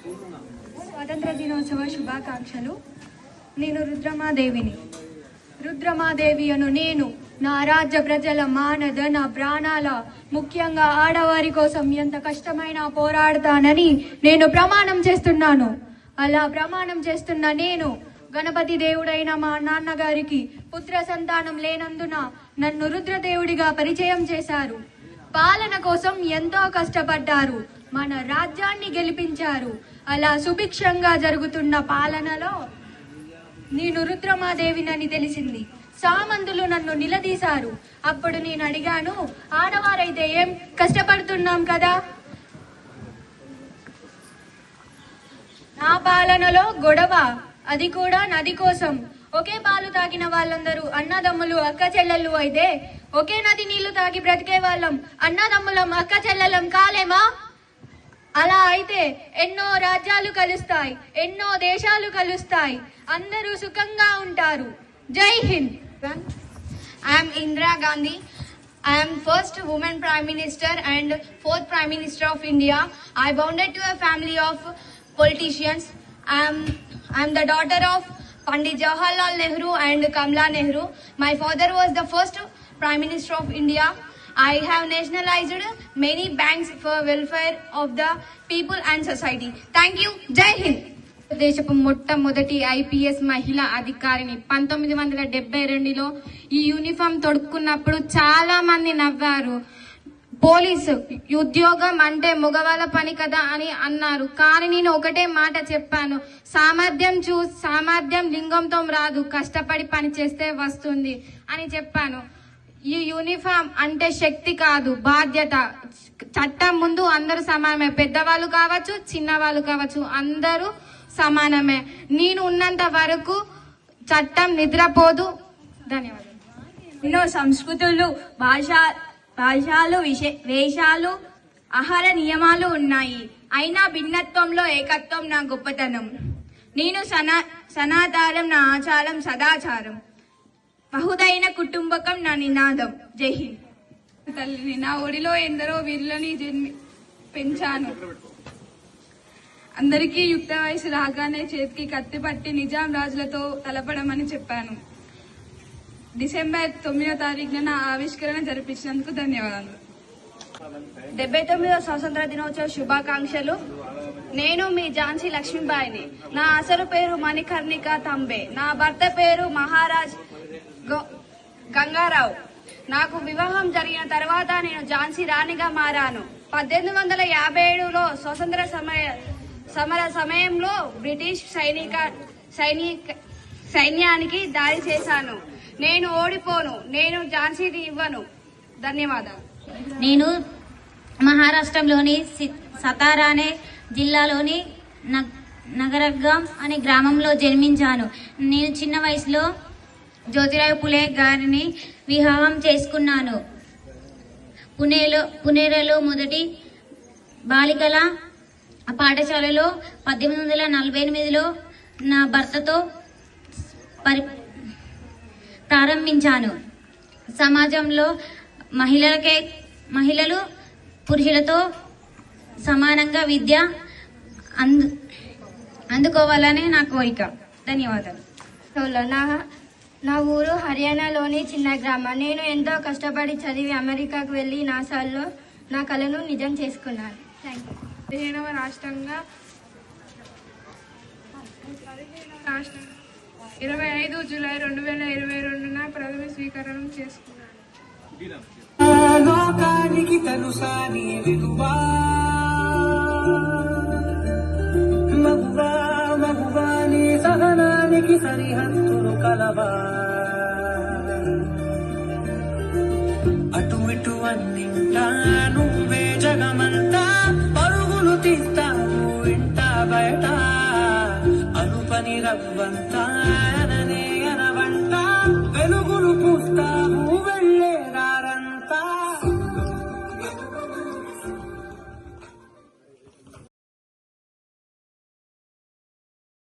స్వాతంత్ర దినోత్సవ శుభాకాంక్షలు. నేను రుద్రమాదేవి అను నేను నా రాజ్య ప్రజల మానధన ప్రాణాల ముఖ్యంగా ఆడవారి కోసం ఎంత కష్టమైనా పోరాడతానని నేను ప్రమాణం చేస్తున్నాను. అలా ప్రమాణం చేస్తున్న నేను గణపతి దేవుడైన మా నాన్నగారికి పుత్ర సంతానం లేనందున నన్ను రుద్రదేవుడిగా పరిచయం చేశారు. పాలన కోసం ఎంతో కష్టపడ్డారు, మన రాజ్యాన్ని గెలిపించారు. అలా సుభిక్షంగా జరుగుతున్న పాలనలో నేను రుద్రమాదేవినని తెలిసింది. సామంతులు నన్ను నిలదీశారు. అప్పుడు నేను అడిగాను, ఆడవారైతే ఏం కష్టపడుతున్నాం కదా, నా పాలనలో గొడవ, అది కూడా నది కోసం. ఒకే పాలు తాగిన వాళ్ళందరూ అన్నదమ్ములు అక్క చెల్లెళ్ళు అయితే ఒకే నది నీళ్లు తాగి బ్రతికే వాళ్ళం అన్నదమ్ములం అక్క చెల్లెలం కాలేమా? అలా అయితే ఎన్నో రాజ్యాలు కలుస్తాయి, ఎన్నో దేశాలు కలుస్తాయి, అందరూ సుఖంగా ఉంటారు. జై Hind. I am Indira Gandhi. I am first woman Prime Minister and fourth Prime Minister of India. I bounded to a family of politicians. I am the daughter of Pandit Jawaharlal Nehru and Kamala Nehru. My father was the first Prime Minister of India. I have nationalized many banks for welfare of the people and society. Thank you. Jai Hind. దేశపు మొట్టమొదటి IPS మహిళా అధికారిని. 1972లో ఈ uniform తొడుక్కున్నప్పుడు చాలా మంది నవ్వారు. Police ఉద్యోగం అంటే మగవాళ్ళ పని కదా అని అన్నారు. కానీ నేను ఒకటే మాట చెప్పాను, సామర్థ్యం లింగంతో రాదు, కష్టపడి పని చేస్తే వస్తుంది అని చెప్పాను. ఈ యూనిఫామ్ అంటే శక్తి కాదు, బాధ్యత. చట్టం ముందు అందరూ సమానమే, పెద్దవాళ్ళు కావచ్చు చిన్నవాళ్ళు కావచ్చు, అందరూ సమానమే. నేను ఉన్నంత వరకు చట్టం నిద్రపోదు. ధన్యవాదాలు. ఎన్నో సంస్కృతులు, భాషలు, వేషాలు, ఆహార నియమాలు ఉన్నాయి. అయినా భిన్నత్వంలో ఏకత్వం నా గొప్పతనం. నేను సనాతనం నా ఆచారం, సదాచారం. బహుదైన కుటుంబకం నా నినాదం. జై హింద్. తల్లిని, నా ఒడిలో ఎందరో వీరులని పెంచాను. అందరికీ యుక్త వయసు రాగానే చేతికి కత్తి పట్టి నిజాం రాజులతో తలపడమని చెప్పాను. డిసెంబర్ 9వ తారీఖున నా ఆవిష్కరణ జరిపించినందుకు ధన్యవాదాలు. 79వ స్వాతంత్ర దినోత్సవ శుభాకాంక్షలు. నేను మీ ఝాన్సీ లక్ష్మీబాయిని. నా అసలు పేరు మణికర్ణిక తంబే. నా భర్త పేరు మహారాజ్ గంగారావు. నాకు వివాహం జరిగిన తర్వాత నేను ఝాన్సీ రాణిగా మారాను. 1857లో స్వతంత్ర సమర సమయంలో బ్రిటిష్ సైన్యానికి దాడి చేశాను. నేను ఓడిపోను, నేను ఝాన్సీని ఇవ్వను. ధన్యవాదాలు. నేను మహారాష్ట్రలోని సతారా అనే జిల్లాలోని నగరగాం అనే గ్రామంలో జన్మించాను. నేను చిన్న వయసులో జ్యోతిరావు పులే గారిని వివాహం చేసుకున్నాను. పుణేలో మొదటి బాలికల పాఠశాలలో 1848లో నా భర్తతో ప్రారంభించాను. సమాజంలో మహిళలు పురుషులతో సమానంగా విద్య అందుకోవాలని నా కోరిక. ధన్యవాదాలు. నా ఊరు హర్యానాలోని చిన్న గ్రామం. నేను ఎంతో కష్టపడి చదివి అమెరికాకు వెళ్లి నాసాల్లో నా కలను నిజం చేసుకున్నాను. Thank you. 15వ రాష్ట్రంగా 25 జూలై 2022న ప్రథమ స్వీకారం చేసుకున్నాను. లోకానికి తెలుసా నీ విలువా, మగువా నీ సహనానికి సరిహద్దులు కలవా, అటు ఇటు అన్నింటా నువ్వే జగమంతా, పరుగులు తీస్తావు ఇంట బయట, అనుపని రవ్వంతా